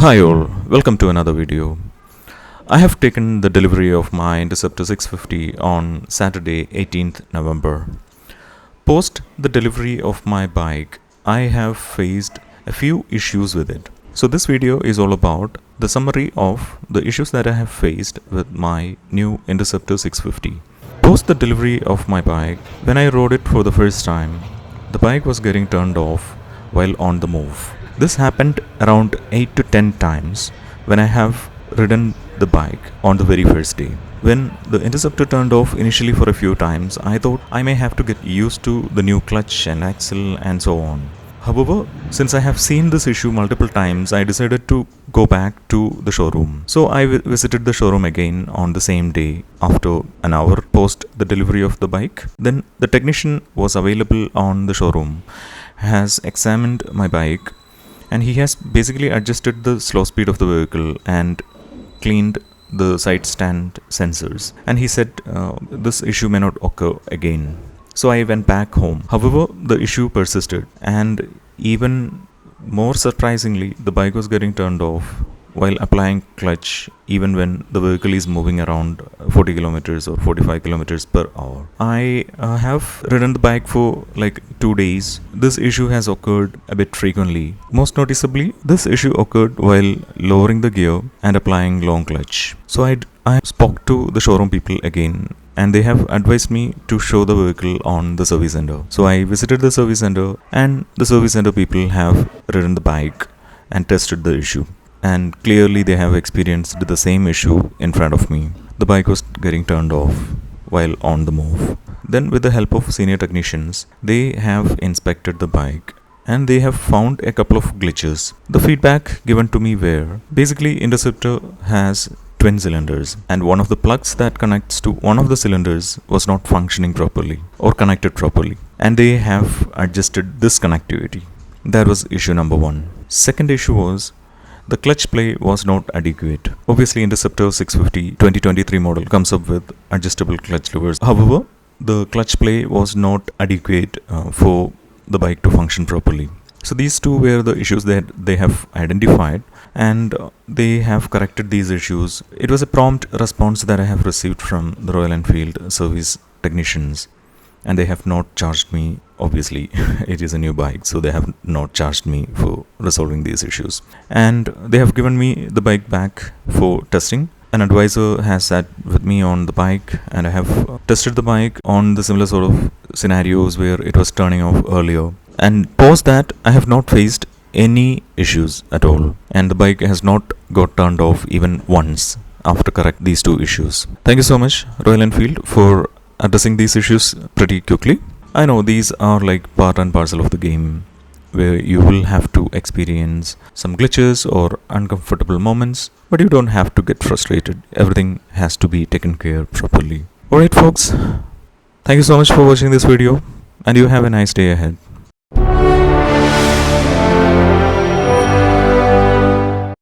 Hi all, welcome to another video. I have taken the delivery of my Interceptor 650 on Saturday 18th November. Post the delivery of my bike, I have faced a few issues with it. So this video is all about the summary of the issues that I have faced with my new Interceptor 650. Post the delivery of my bike, when I rode it for the first time, the bike was getting turned off while on the move. This happened around 8 to 10 times when I have ridden the bike on the very first day. When the Interceptor turned off initially for a few times, I thought I may have to get used to the new clutch and axle and so on. However, since I have seen this issue multiple times, I decided to go back to the showroom. So I visited the showroom again on the same day after an hour post the delivery of the bike. Then the technician was available on the showroom, has examined my bike, and he has basically adjusted the slow speed of the vehicle and cleaned the side stand sensors, and he said this issue may not occur again. So I went back home. However, the issue persisted, and even more surprisingly, the bike was getting turned off while applying clutch even when the vehicle is moving around 40 kilometers or 45 kilometers per hour. I have ridden the bike for like 2 days. This issue has occurred a bit frequently. Most noticeably, this issue occurred while lowering the gear and applying long clutch. So I spoke to the showroom people again, and they have advised me to show the vehicle on the service center. So I visited the service center, and the service center people have ridden the bike and tested the issue. And clearly they have experienced the same issue in front of me. The bike was getting turned off while on the move. Then with the help of senior technicians, they have inspected the bike and they have found a couple of glitches. The feedback given to me were, basically Interceptor has twin cylinders, and one of the plugs that connects to one of the cylinders was not functioning properly or connected properly, and they have adjusted this connectivity. That was issue number one. Second issue was the clutch play was not adequate. Obviously, Interceptor 650 2023 model comes up with adjustable clutch levers. However, the clutch play was not adequate for the bike to function properly. So these two were the issues that they have identified, and they have corrected these issues. It was a prompt response that I have received from the Royal Enfield service technicians, and they have not charged me. Obviously, it is a new bike, so they have not charged me for resolving these issues. And they have given me the bike back for testing. An advisor has sat with me on the bike, and I have tested the bike on the similar sort of scenarios where it was turning off earlier. And post that, I have not faced any issues at all, and the bike has not got turned off even once after correct these two issues. Thank you so much, Royal Enfield, for addressing these issues pretty quickly. I know these are like part and parcel of the game, where you will have to experience some glitches or uncomfortable moments, but you don't have to get frustrated. Everything has to be taken care properly. Alright folks, thank you so much for watching this video, and you have a nice day ahead.